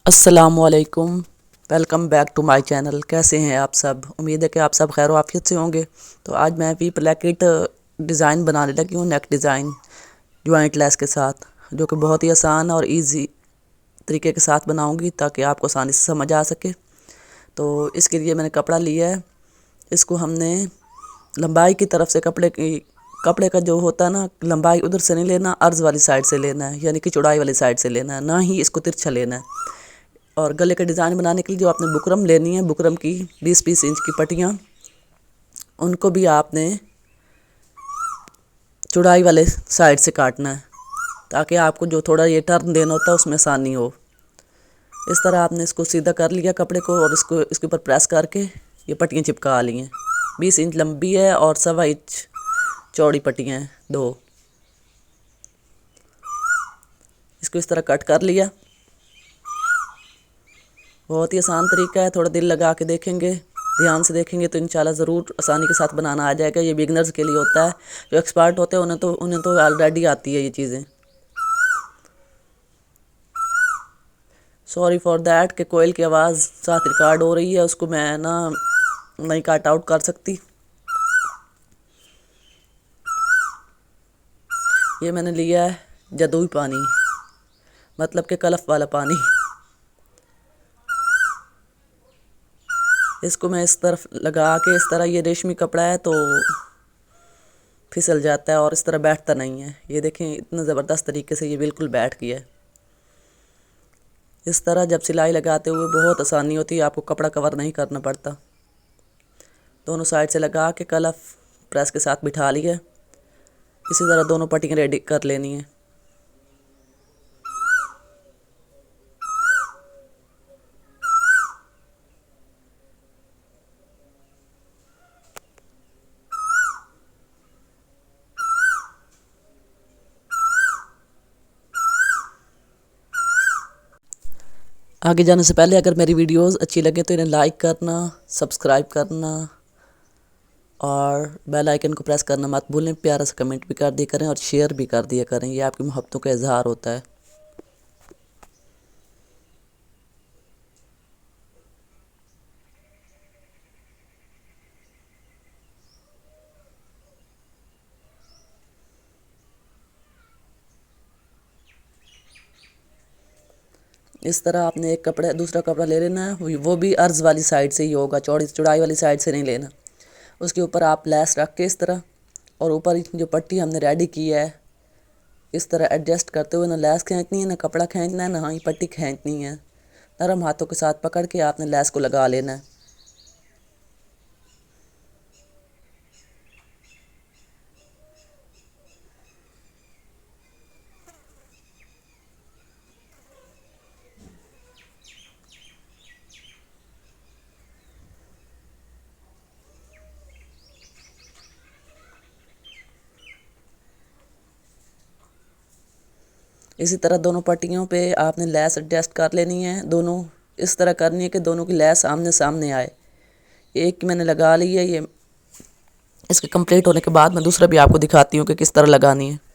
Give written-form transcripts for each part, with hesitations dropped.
السلام علیکم، welcome back to my channel. کیسے ہیں آپ سب؟ امید ہے کہ آپ سب خیر و عافیت سے ہوں گے۔ تو آج میں بھی پلیکٹ ڈیزائن بنانے لگی ہوں، نیک ڈیزائن جوائنٹ لیس کے ساتھ، جو کہ بہت ہی آسان اور ایزی طریقے کے ساتھ بناؤں گی تاکہ آپ کو آسانی سے سمجھ آ سکے۔ تو اس کے لیے میں نے کپڑا لیا ہے، اس کو ہم نے لمبائی کی طرف سے کپڑے کا جو ہوتا ہے نا، لمبائی ادھر سے نہیں لینا، عرض والی سائڈ سے لینا ہے، یعنی کہ چوڑائی والی سائڈ سے لینا ہے، نہ ہی اس کو ترچھا لینا ہے۔ اور گلے کا ڈیزائن بنانے کے لیے جو آپ نے بکرم لینی ہے، بکرم کی 20 انچ کی پٹیاں، ان کو بھی آپ نے چوڑائی والے سائڈ سے کاٹنا ہے تاکہ آپ کو جو تھوڑا یہ ٹرن دینا ہوتا ہے اس میں آسانی ہو۔ اس طرح آپ نے اس کو سیدھا کر لیا کپڑے کو، اور اس کے اوپر پریس کر کے یہ پٹیاں چپکا لی ہیں۔ 20 انچ لمبی ہے اور 1.25 انچ چوڑی پٹیاں ہیں، دو۔ اس کو اس طرح کٹ کر لیا۔ بہت ہی آسان طریقہ ہے، تھوڑا دل لگا کے دیکھیں گے، دھیان سے دیکھیں گے تو انشاءاللہ ضرور آسانی کے ساتھ بنانا آ جائے گا۔ یہ بگنرز کے لیے ہوتا ہے، جو ایکسپرٹ ہوتے ہیں انہیں تو آلریڈی آتی ہے یہ چیزیں۔ سوری فار دیٹ کہ کوئل کی آواز ساتھ ریکارڈ ہو رہی ہے، اس کو میں نہیں کٹ آؤٹ کر سکتی۔ یہ میں نے لیا ہے جدوئی پانی، مطلب کہ کلف والا پانی۔ اس کو میں اس طرف لگا کے، اس طرح یہ ریشمی کپڑا ہے تو پھسل جاتا ہے اور اس طرح بیٹھتا نہیں ہے۔ یہ دیکھیں اتنا زبردست طریقے سے یہ بالکل بیٹھ گیا ہے۔ اس طرح جب سلائی لگاتے ہوئے بہت آسانی ہوتی ہے، آپ کو کپڑا کور نہیں کرنا پڑتا۔ دونوں سائڈ سے لگا کے کلف پریس کے ساتھ بٹھا لیا۔ اسی طرح دونوں پٹیاں ریڈی کر لینی ہیں۔ آگے جانے سے پہلے اگر میری ویڈیوز اچھی لگے تو انہیں لائک کرنا، سبسکرائب کرنا اور بیل آئیکن کو پریس کرنا مت بھولیں۔ پیارا سا کمنٹ بھی کر دیا کریں اور شیئر بھی کر دیا کریں، یہ آپ کی محبتوں کا اظہار ہوتا ہے۔ اس طرح آپ نے دوسرا کپڑا لے لینا ہے، وہ بھی عرض والی سائڈ سے ہی ہوگا، چوڑائی والی سائڈ سے نہیں لینا۔ اس کے اوپر آپ لیس رکھ کے اس طرح، اور اوپر جو پٹی ہم نے ریڈی کی ہے اس طرح ایڈجسٹ کرتے ہوئے، نہ لیس کھینچنی ہے، نہ کپڑا کھینچنا ہے، نہ ہی پٹی کھینچنی ہے۔ نرم ہاتھوں کے ساتھ پکڑ کے آپ نے لیس کو لگا لینا ہے۔ اسی طرح دونوں پٹیوں پہ آپ نے لیس ایڈجسٹ کر لینی ہے، دونوں اس طرح کرنی ہے کہ دونوں کی لیس آمنے سامنے آئے۔ ایک میں نے لگا لی ہے، یہ اس کے کمپلیٹ ہونے کے بعد میں دوسرا بھی آپ کو دکھاتی ہوں کہ کس طرح لگانی ہے۔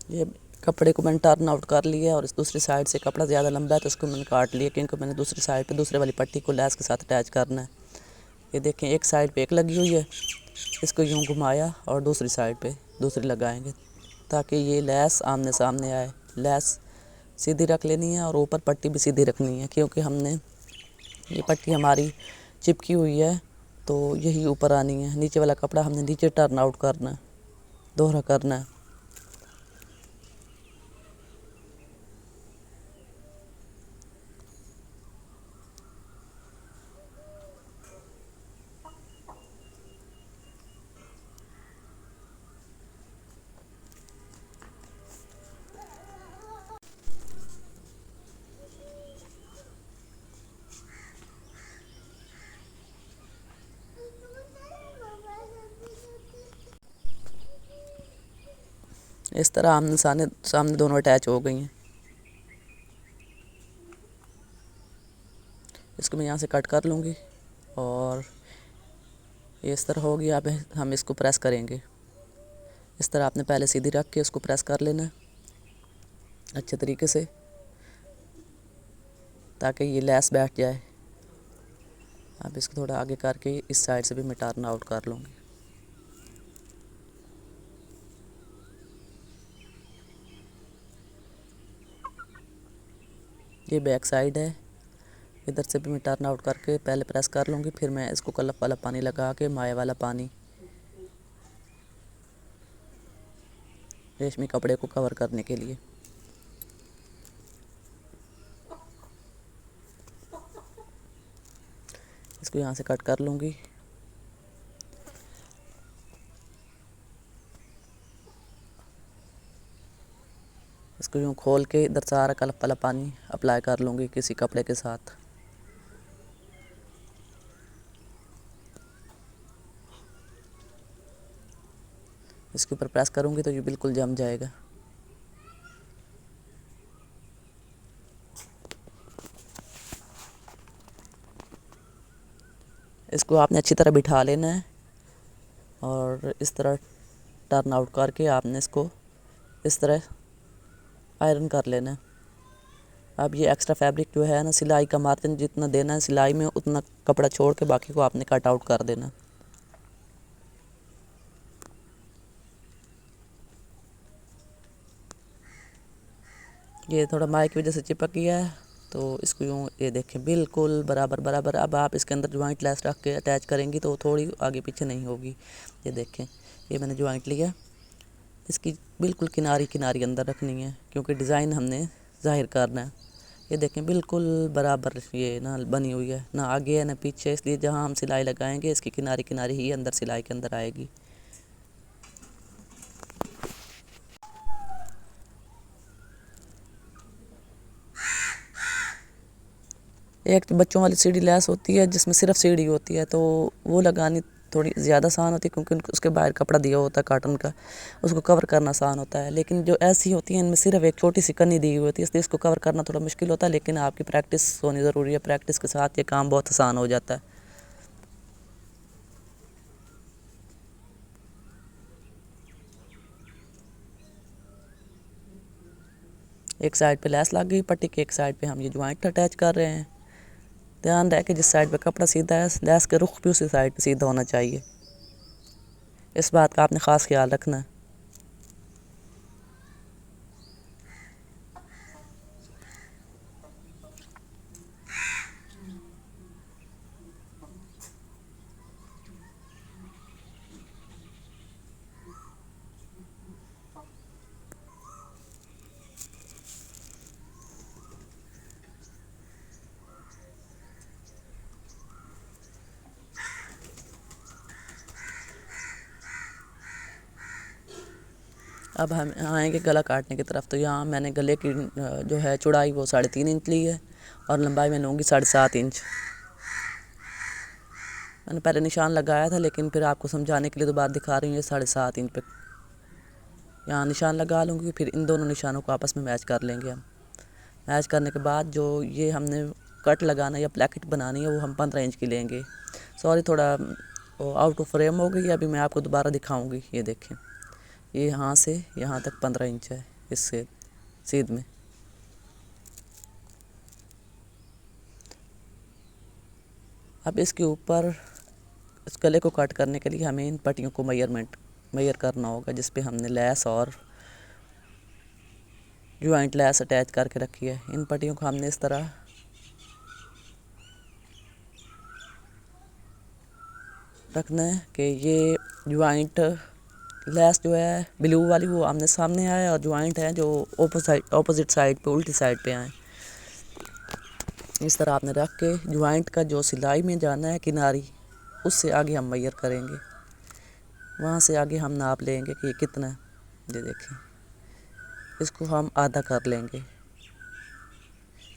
یہ کپڑے کو میں نے ٹرن آؤٹ کر لیا، اور اس دوسری سائڈ سے کپڑا زیادہ لمبا ہے تو اس کو میں نے کاٹ لیا، کیونکہ میں نے دوسری سائڈ پہ دوسرے والی پٹی کو لیس کے ساتھ اٹیچ کرنا ہے۔ یہ دیکھیں ایک سائڈ پہ ایک لگی ہوئی ہے، اس کو یوں گھمایا اور دوسری سائڈ پہ دوسری لگائیں گے تاکہ یہ لیس آمنے سامنے آئے۔ لیس سیدھی رکھ لینی ہے اور اوپر پٹی بھی سیدھی رکھنی ہے، کیونکہ ہم نے یہ پٹی ہماری چپکی ہوئی ہے تو یہی اوپر آنی ہے۔ نیچے والا کپڑا ہم نے نیچے ٹرن آؤٹ کرنا ہے، دوہرا کرنا ہے۔ اس طرح آمنے سامنے دونوں اٹیچ ہو گئی ہیں۔ اس کو میں یہاں سے کٹ کر لوں گی اور یہ اس طرح ہوگی۔ اب ہم اس کو پریس کریں گے۔ اس طرح آپ نے پہلے سیدھی رکھ کے اس کو پریس کر لینا ہے اچھے طریقے سے، تاکہ یہ لیس بیٹھ جائے۔ اب اس کو تھوڑا آگے کر کے اس سائڈ سے بھی میں ٹرن آؤٹ کر لوں گی۔ یہ بیک سائڈ ہے، ادھر سے بھی میں ٹرن آؤٹ کر کے پہلے پریس کر لوں گی، پھر میں اس کو کلف والا پانی لگا کے مائع والا پانی ریشمی کپڑے کو کور کرنے کے لیے۔ اس کو یہاں سے کٹ کر لوں گی۔ اس کو یوں کھول کے ادھر سارا کلف والا پانی اپلائی کر لوں گی کسی کپڑے کے ساتھ۔ اس کے اوپر پریس کروں گی تو یہ بالکل جم جائے گا۔ اس کو آپ نے اچھی طرح بٹھا لینا ہے اور اس طرح ٹرن آؤٹ کر کے آپ نے اس کو اس طرح آئرن کر لینا ہے۔ اب یہ ایکسٹرا فیبرک جو ہے نا، سلائی کا مارجن جتنا دینا ہے سلائی میں اتنا کپڑا چھوڑ کے باقی کو آپ نے کٹ آؤٹ کر دینا۔ یہ تھوڑا مائع کی وجہ سے چپک گیا ہے تو اس کو یوں یہ دیکھیں بالکل برابر برابر۔ اب آپ اس کے اندر جوائنٹ لیس رکھ کے اٹیچ کریں گی تو تھوڑی آگے پیچھے نہیں ہوگی۔ یہ دیکھیں، یہ میں نے جوائنٹ لیا، اس کی بالکل کناری کناری اندر رکھنی ہے کیونکہ ڈیزائن ہم نے ظاہر کرنا ہے۔ یہ دیکھیں بالکل برابر یہ نہ بنی ہوئی ہے، نہ آگے ہے نہ پیچھے، اس لیے جہاں ہم سلائی لگائیں گے اس کی کناری کناری ہی اندر سلائی کے اندر آئے گی۔ ایک بچوں والی سیڑھی لیس ہوتی ہے جس میں صرف سیڑھی ہوتی ہے، تو وہ لگانی تھوڑی زیادہ آسان ہوتی ہے کیونکہ اس کے باہر کپڑا دیا ہوتا ہے کاٹن کا، اس کو کور کرنا آسان ہوتا ہے۔ لیکن جو ایسی ہوتی ہیں ان میں صرف ایک چھوٹی سی کنی دی ہوئی ہوتی ہے، اس لیے اس کو کور کرنا تھوڑا مشکل ہوتا ہے، لیکن آپ کی پریکٹس ہونی ضروری ہے۔ پریکٹس کے ساتھ یہ کام بہت آسان ہو جاتا ہے۔ ایک سائڈ پہ لیس لگ گئی پٹی کے، ایک سائڈ پہ ہم یہ جوائنٹ اٹیچ کر رہے ہیں۔ دھیان رہے کہ جس سائڈ پہ کپڑا سیدھا ہے لیس کے رخ بھی اسی سائڈ پہ سیدھا ہونا چاہیے، اس بات کا آپ نے خاص خیال رکھنا ہے۔ اب ہم آئیں گے گلا کاٹنے کی طرف، تو یہاں میں نے گلے کی جو ہے چوڑائی وہ 3.5 انچ لی ہے اور لمبائی میں لوں گی 7.5 انچ۔ میں نے پہلے نشان لگایا تھا لیکن پھر آپ کو سمجھانے کے لیے دوبارہ دکھا رہی ہوں، یہ 7.5 انچ پہ یہاں نشان لگا لوں گی، پھر ان دونوں نشانوں کو آپس میں میچ کر لیں گے ہم۔ میچ کرنے کے بعد جو یہ ہم نے کٹ لگانا یا پلیکٹ بنانی ہے وہ ہم 15 انچ کی لیں گے۔ سوری تھوڑا آؤٹ آف فریم ہو گئی، ابھی میں آپ کو دوبارہ دکھاؤں گی۔ یہ دیکھیں، یہ یہاں سے یہاں تک 15 انچ ہے اس سے سیدھ میں۔ اب اس کے اوپر اس گلے کو کٹ کرنے کے لیے ہمیں ان پٹیوں کو میئر کرنا ہوگا جس پہ ہم نے لیس اور جوائنٹ لیس اٹیچ کر کے رکھی ہے۔ ان پٹیوں کو ہم نے اس طرح رکھنا ہے کہ یہ جوائنٹ لیس جو ہے بلیو والی وہ آمنے سامنے آئے، اور جوائنٹ ہے جو اپوزٹ سائڈ پہ الٹی سائڈ پہ آئیں۔ اس طرح آپ نے رکھ کے جوائنٹ کا جو سلائی میں جانا ہے کناری، اس سے آگے ہم میئر کریں گے، وہاں سے آگے ہم ناپ لیں گے کہ یہ کتنا ہے۔ یہ دیکھیں، اس کو ہم آدھا کر لیں گے،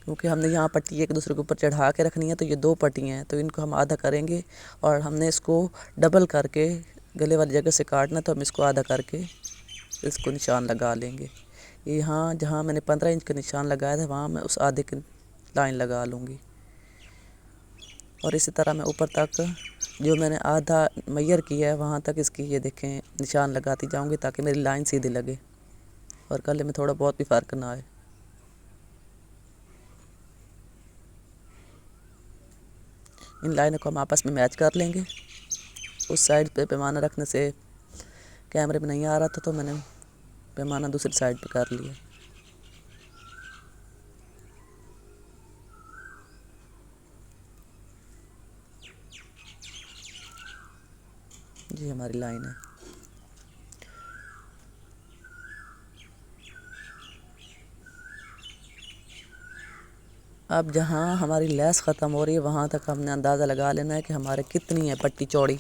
کیونکہ ہم نے یہاں پٹی ایک دوسرے کے اوپر چڑھا کے رکھنی ہے، تو یہ دو پٹیاں ہیں، تو ان کو ہم آدھا کریں گے، اور ہم نے اس کو ڈبل کر کے گلے والی جگہ سے کاٹنا، تو ہم اس کو آدھا کر کے اس کو نشان لگا لیں گے۔ یہاں جہاں میں نے 15 انچ کا نشان لگایا تھا، وہاں میں اس آدھے کی لائن لگا لوں گی، اور اسی طرح میں اوپر تک جو میں نے آدھا میئر کیا ہے وہاں تک اس کی یہ دیکھیں نشان لگاتی جاؤں گی، تاکہ میری لائن سیدھی لگے اور گلے میں تھوڑا بہت بھی فرق نہ آئے۔ ان لائنوں کو ہم آپس میں میچ کر لیں گے۔ اس سائڈ پہ پیمانہ رکھنے سے کیمرے میں نہیں آ رہا تھا، تو میں نے پیمانہ دوسری سائڈ پہ کر لیا۔ جی ہماری لائن ہے۔ اب جہاں ہماری لیس ختم ہو رہی ہے وہاں تک ہم نے اندازہ لگا لینا ہے کہ ہمارے کتنی ہے پٹی چوڑی۔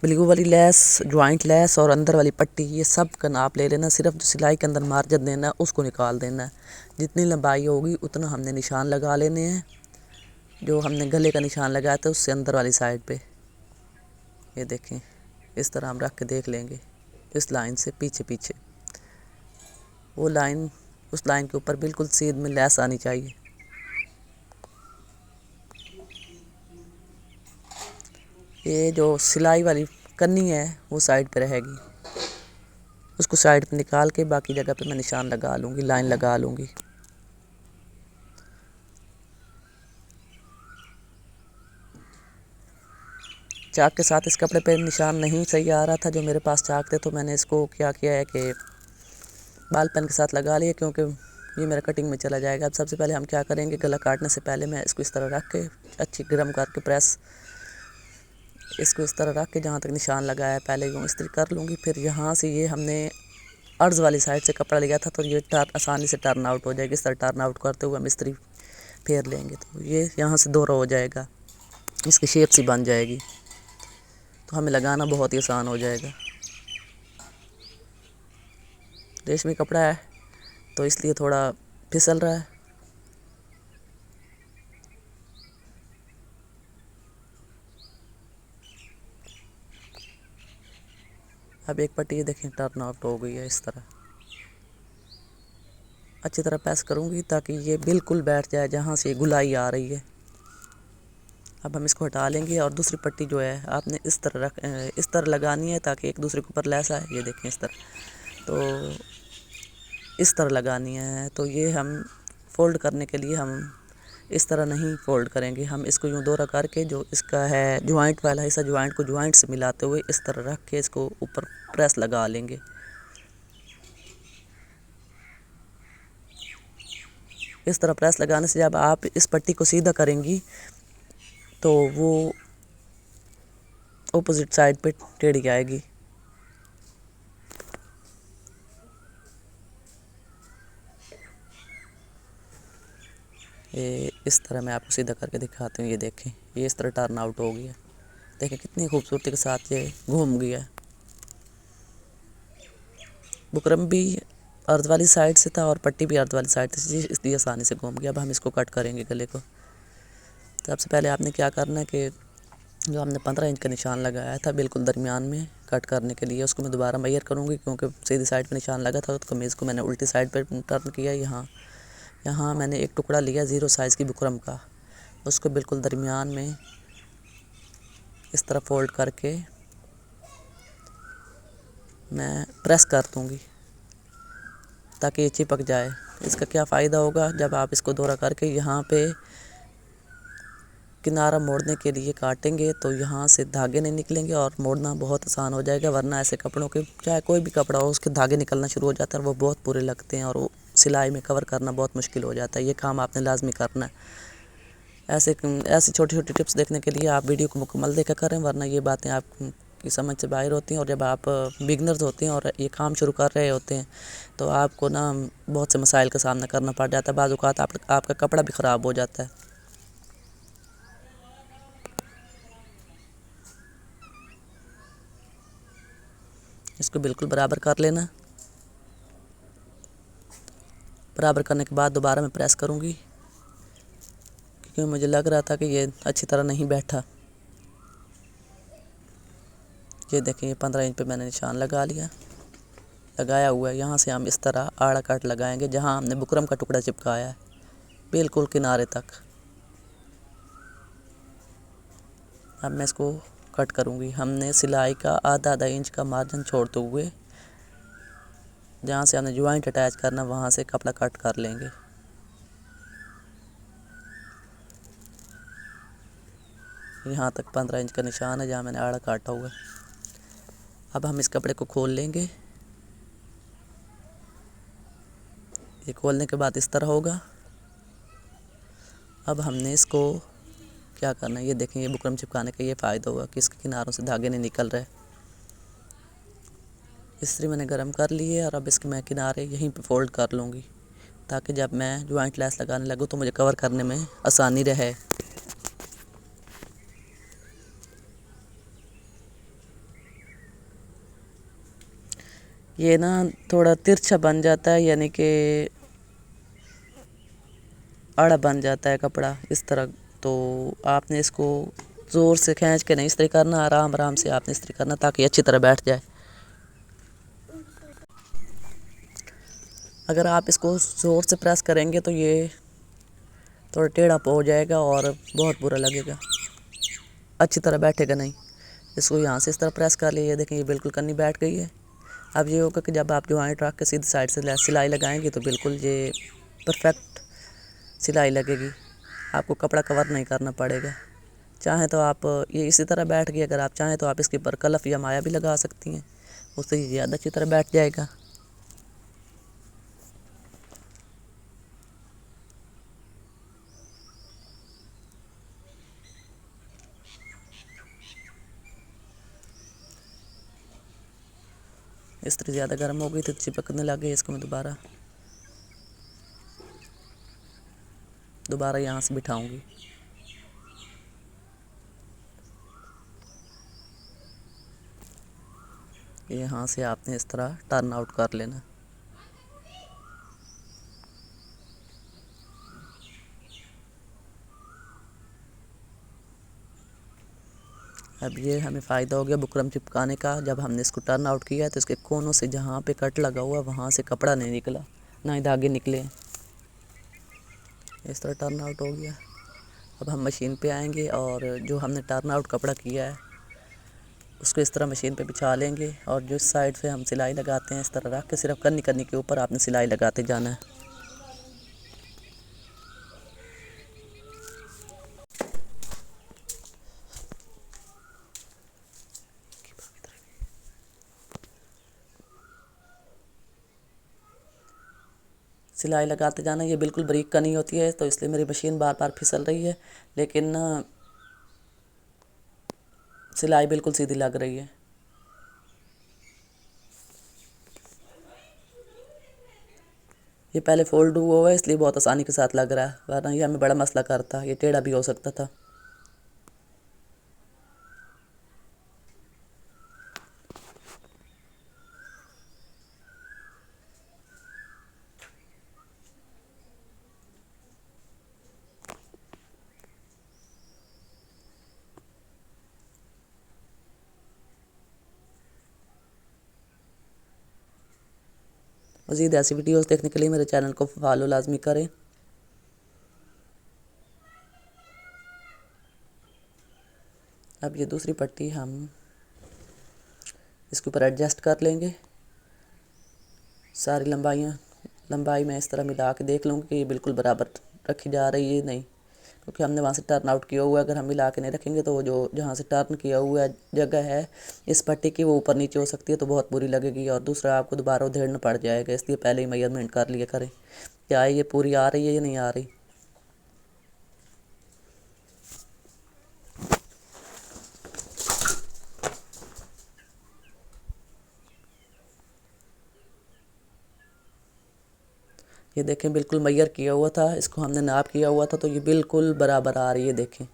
بلیو والی لیس، جوائنٹ لیس اور اندر والی پٹی، یہ سب کا ناپ لے لینا، صرف جو سلائی کے اندر مارجن دینا ہے اس کو نکال دینا ہے۔ جتنی لمبائی ہوگی اتنا ہم نے نشان لگا لینے ہیں، جو ہم نے گلے کا نشان لگایا تھا اس سے اندر والی سائڈ پہ۔ یہ دیکھیں، اس طرح ہم رکھ کے دیکھ لیں گے، اس لائن سے پیچھے پیچھے وہ لائن، اس لائن کے اوپر بالکل سیدھ میں لیس آنی چاہیے۔ یہ جو سلائی والی کرنی ہے وہ سائڈ پہ رہے گی، اس کو سائڈ پہ نکال کے باقی جگہ پہ میں نشان لگا لوں گی، لائن لگا لوں گی۔ چاک کے ساتھ اس کپڑے پہ نشان نہیں صحیح آ رہا تھا، جو میرے پاس چاک تھے، تو میں نے اس کو کیا ہے کہ بال پین کے ساتھ لگا لیا، کیونکہ یہ میرا کٹنگ میں چلا جائے گا۔ اب سب سے پہلے ہم کیا کریں گے، گلا کاٹنے سے پہلے میں اس کو اس طرح رکھ کے اچھی گرم کر کے پریس، اس کو اس طرح رکھ کے جہاں تک نشان لگایا ہے پہلے یوں استری کر لوں گی۔ پھر یہاں سے یہ ہم نے عرض والی سائڈ سے کپڑا لیا تھا، تو یہ آسانی سے ٹرن آؤٹ ہو جائے گی۔ اس طرح ٹرن آؤٹ کرتے ہوئے ہم استری پھیر لیں گے، تو یہ یہاں سے دورہ ہو جائے گا، اس کی شیپ سی بن جائے گی، تو ہمیں لگانا بہت ہی آسان ہو جائے گا۔ ریشمی کپڑا ہے تو اس لیے تھوڑا پھسل رہا ہے۔ اب ایک پٹی دیکھیں ٹرن آؤٹ ہو گئی ہے، اس طرح اچھی طرح پریس کروں گی تاکہ یہ بالکل بیٹھ جائے جہاں سے گلائی آ رہی ہے۔ اب ہم اس کو ہٹا لیں گے، اور دوسری پٹی جو ہے آپ نے اس طرح لگانی ہے تاکہ ایک دوسرے کے اوپر لیس آئے۔ یہ دیکھیں اس طرح، تو اس طرح لگانی ہے۔ تو یہ ہم فولڈ کرنے کے لیے ہم اس طرح نہیں فولڈ کریں گے، ہم اس کو یوں دورہ کر کے جو اس کا ہے جوائنٹ والا حصہ، جوائنٹ کو جوائنٹ سے ملاتے ہوئے اس طرح رکھ کے اس کو اوپر پریس لگا لیں گے۔ اس طرح پریس لگانے سے جب آپ اس پٹی کو سیدھا کریں گی تو وہ اپوزٹ سائڈ پہ ٹیڑھی آئے گی۔ اس طرح میں آپ کو سیدھا کر کے دکھاتی ہوں۔ یہ دیکھیں، یہ اس طرح ٹرن آؤٹ ہو گیا، دیکھیں کتنی خوبصورتی کے ساتھ یہ گھوم گیا۔ بکرم بھی عرض والی سائڈ سے تھا اور پٹی بھی عرض والی سائڈ سے، اس لیے آسانی سے گھوم گیا۔ اب ہم اس کو کٹ کریں گے گلے کو۔ تو سب سے پہلے آپ نے کیا کرنا ہے کہ جو ہم نے 15 انچ کا نشان لگایا تھا بالکل درمیان میں کٹ کرنے کے لیے، اس کو میں دوبارہ میئر کروں گی، کیونکہ سیدھی سائڈ پہ نشان لگا تھا، تو قمیض کو میں نے الٹی سائڈ پہ ٹرن کیا۔ یہاں میں نے ایک ٹکڑا لیا 0 سائز کی بکرم کا، اس کو بالکل درمیان میں اس طرح فولڈ کر کے میں پریس کر دوں گی تاکہ یہ چپک جائے۔ اس کا کیا فائدہ ہوگا، جب آپ اس کو دورہ کر کے یہاں پہ کنارہ موڑنے کے لیے کاٹیں گے تو یہاں سے دھاگے نہیں نکلیں گے، اور موڑنا بہت آسان ہو جائے گا۔ ورنہ ایسے کپڑوں کے، چاہے کوئی بھی کپڑا ہو، اس کے دھاگے نکلنا شروع ہو جاتا ہے اور وہ بہت برے لگتے ہیں، اور وہ سلائی میں کور کرنا بہت مشکل ہو جاتا ہے. یہ کام آپ نے لازمی کرنا ہے. ایسی چھوٹی چھوٹی ٹپس دیکھنے کے لیے آپ ویڈیو کو مکمل دیکھا کریں، ورنہ یہ باتیں آپ کی سمجھ سے باہر ہوتی ہیں. اور جب آپ بگنرز ہوتے ہیں اور یہ کام شروع کر رہے ہوتے ہیں تو آپ کو نا بہت سے مسائل کا سامنا کرنا پڑ جاتا ہے. بعض اوقات آپ کا کپڑا بھی خراب ہو جاتا ہے. اس کو بالکل برابر کر لینا. برابر کرنے کے بعد دوبارہ میں پریس کروں گی، کیونکہ مجھے لگ رہا تھا کہ یہ اچھی طرح نہیں بیٹھا. یہ دیکھیں، یہ 15 انچ پہ میں نے نشان لگایا ہوا ہے. یہاں سے ہم اس طرح آڑا کٹ لگائیں گے جہاں ہم نے بکرم کا ٹکڑا چپکایا ہے، بالکل کنارے تک. اب میں اس کو کٹ کروں گی. ہم نے سلائی کا آدھا انچ کا مارجن چھوڑتے ہوئے جہاں سے ہم نے جوائنٹ اٹیچ کرنا وہاں سے کپڑا کٹ کر لیں گے. یہاں تک 15 انچ کا نشان ہے جہاں میں نے آڑا کاٹا ہوا ہے. اب ہم اس کپڑے کو کھول لیں گے. یہ کھولنے کے بعد اس طرح ہوگا. اب ہم نے اس کو کیا کرنا ہے، یہ دیکھیں، یہ بکرم چپکانے کا یہ فائدہ ہوگا کہ اس کے کناروں سے دھاگے نہیں نکل رہے. استری میں نے گرم کر لی ہے اور اب اس کے میں کنارے یہیں پہ فولڈ کر لوں گی تاکہ جب میں جوائنٹ لیس لگانے لگوں تو مجھے کور کرنے میں آسانی رہے. یہ نا تھوڑا ترچھا بن جاتا ہے، یعنی کہ آڑا بن جاتا ہے کپڑا اس طرح. تو آپ نے اس کو زور سے کھینچ کے نہیں استری کرنا، آرام آرام سے آپ نے استری کرنا تاکہ اچھی طرح بیٹھ جائے. اگر آپ اس کو زور سے پریس کریں گے تو یہ تھوڑا ٹیڑھا ہو جائے گا اور بہت برا لگے گا، اچھی طرح بیٹھے گا نہیں. اس کو یہاں سے اس طرح پریس کر لیے. یہ دیکھیں، یہ بالکل کنی بیٹھ گئی ہے. اب یہ ہوگا کہ جب آپ جوائنٹ رکھ کے سیدھی سائڈ سے سلائی لگائیں گے تو بالکل یہ پرفیکٹ سلائی لگے گی. آپ کو کپڑا کور نہیں کرنا پڑے گا. چاہیں تو آپ یہ اسی طرح بیٹھ گئی. اگر آپ چاہیں تو آپ اس کے اوپر کلف یا مایا بھی لگا سکتی ہیں، اس سے زیادہ اچھی طرح بیٹھ جائے گا. استری زیادہ گرم ہو گئی تو چپکنے لگ گئی. اس کو میں دوبارہ یہاں سے بٹھاؤں گی. یہاں سے آپ نے اس طرح ٹرن آؤٹ کر لینا. اب یہ ہمیں فائدہ ہو گیا بکرم چپکانے کا. جب ہم نے اس کو ٹرن آؤٹ کیا تو اس کے کونوں سے جہاں پہ کٹ لگا ہوا وہاں سے کپڑا نہیں نکلا، نہ ہی دھاگے نکلے. اس طرح ٹرن آؤٹ ہو گیا. اب ہم مشین پہ آئیں گے اور جو ہم نے ٹرن آؤٹ کپڑا کیا ہے اس کو اس طرح مشین پہ بچھا لیں گے. اور جو اس سائڈ سے ہم سلائی لگاتے ہیں اس طرح رکھ کے صرف کنی کے اوپر آپ نے سلائی لگاتے جانا ہے. سلائی لگاتے جانا. یہ بالکل بریک کنی ہوتی ہے تو اس لیے میری مشین بار بار پھسل رہی ہے، لیکن سلائی بالکل سیدھی لگ رہی ہے. یہ پہلے فولڈ ہوا ہے اس لیے بہت آسانی کے ساتھ لگ رہا ہے، ورنہ یہ ہمیں بڑا مسئلہ کرتا. یہ ٹیڑھا بھی ہو سکتا تھا. مزید ایسی ویڈیوز دیکھنے کے لیے میرے چینل کو فالو لازمی کریں. اب یہ دوسری پٹی ہم اس کے اوپر ایڈجسٹ کر لیں گے. ساری لمبائی میں اس طرح ملا کے دیکھ لوں گی کہ یہ بالکل برابر رکھی جا رہی ہے نہیں، کیونکہ ہم نے وہاں سے ٹرن آؤٹ کیا ہوا ہے. اگر ہم ملا کے نہیں رکھیں گے تو وہ جو جہاں سے ٹرن کیا ہوا جگہ ہے اس پٹی کی وہ اوپر نیچے ہو سکتی ہے تو بہت بری لگے گی، اور دوسرا آپ کو دوبارہ ادھیڑنا پڑ جائے گا. اس لیے پہلے ہی میجرمنٹ کر لیا کریں کیا یہ پوری آ رہی ہے یا نہیں آ رہی. یہ دیکھیں بالکل میئر کیا ہوا تھا، اس کو ہم نے ناپ کیا ہوا تھا تو یہ بالکل برابر آ رہی ہے. دیکھیں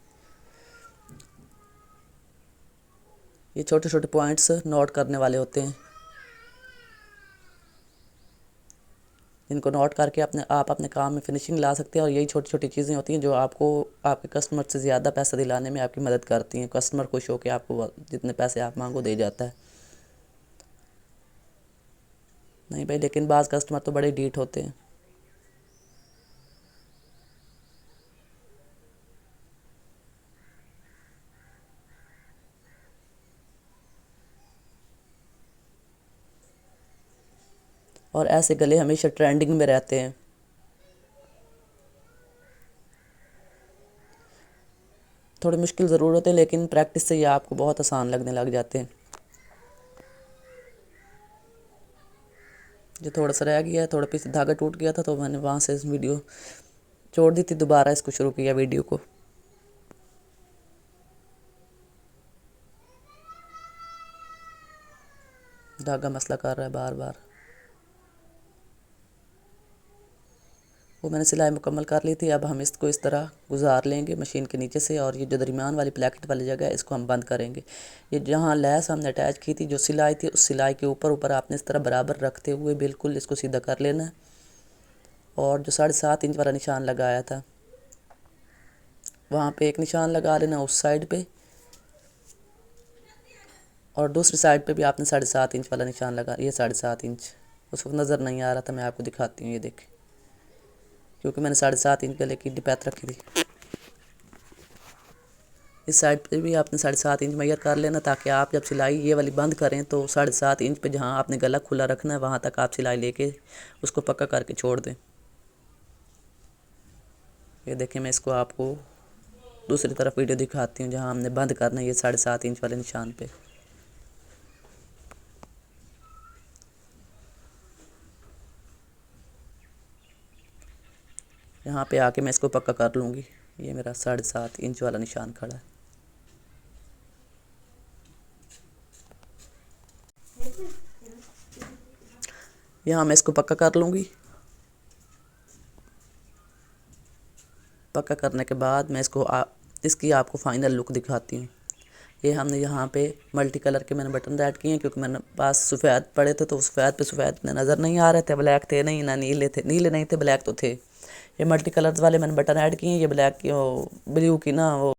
یہ چھوٹے چھوٹے پوائنٹس نوٹ کرنے والے ہوتے ہیں، جن کو نوٹ کر کے آپ اپنے کام میں فنیشنگ لا سکتے ہیں. اور یہی چھوٹی چھوٹی چیزیں ہوتی ہیں جو آپ کو آپ کے کسٹمر سے زیادہ پیسہ دلانے میں آپ کی مدد کرتی ہیں. کسٹمر خوش ہو کے آپ کو جتنے پیسے آپ مانگو دے جاتا ہے. نہیں بھائی، لیکن بعض کسٹمر تو بڑے ڈیٹ ہوتے ہیں. اور ایسے گلے ہمیشہ ٹرینڈنگ میں رہتے ہیں. تھوڑی مشکل ضرور ہوتے ہیں لیکن پریکٹس سے یہ آپ کو بہت آسان لگنے لگ جاتے ہیں. جو تھوڑا سا رہ گیا ہے، تھوڑا پیچھے دھاگا ٹوٹ گیا تھا تو میں نے وہاں سے اس ویڈیو چھوڑ دی تھی، دوبارہ اس کو شروع کیا ویڈیو کو. دھاگا مسئلہ کر رہا ہے بار بار. وہ میں نے سلائی مکمل کر لی تھی. اب ہم اس کو اس طرح گزار لیں گے مشین کے نیچے سے، اور یہ جو درمیان والی پلیکٹ والی جگہ ہے اس کو ہم بند کریں گے. یہ جہاں لیس ہم نے اٹیچ کی تھی جو سلائی تھی، اس سلائی کے اوپر آپ نے اس طرح برابر رکھتے ہوئے بالکل اس کو سیدھا کر لینا ہے. اور جو 7.5 انچ والا نشان لگایا تھا وہاں پہ ایک نشان لگا لینا اس سائڈ پہ، اور دوسری سائڈ پہ بھی آپ نے 7.5 انچ والا نشان لگا. یہ 7.5 انچ اس وقت نظر نہیں آ رہا تھا، میں آپ کو دکھاتی ہوں. یہ دیکھیں کیونکہ میں نے 7.5 انچ گلے کی ڈپیت رکھی تھی. اس سائڈ پہ بھی آپ نے 7.5 انچ میئر کر لینا، تاکہ آپ جب سلائی یہ والی بند کریں تو 7.5 انچ پہ جہاں آپ نے گلا کھلا رکھنا ہے وہاں تک آپ سلائی لے کے اس کو پکا کر کے چھوڑ دیں. یہ دیکھیں میں اس کو آپ کو دوسری طرف ویڈیو دکھاتی ہوں جہاں ہم نے بند کرنا ہے یہ 7.5 انچ والے نشان پہ. یہاں پہ آ کے میں اس کو پکا کر لوں گی. یہ میرا 7.5 انچ والا نشان کھڑا ہے. یہاں میں اس کو پکا کر لوں گی. پکا کرنے کے بعد میں اس کی آپ کو فائنل لک دکھاتی ہوں. یہ ہم نے یہاں پہ ملٹی کلر کے میں نے بٹن ایڈ کیے ہیں، کیونکہ میں نے پاس سفید پڑے تھے تو سفید میں نظر نہیں آ رہے تھے. بلیک تھے نہیں، نہ نیلے تھے، نیلے نہیں تھے، بلیک تو تھے. یہ ملٹی کلرز والے میں نے بٹن ایڈ کیے ہیں. یہ بلیک کی بلیو کی نا وہ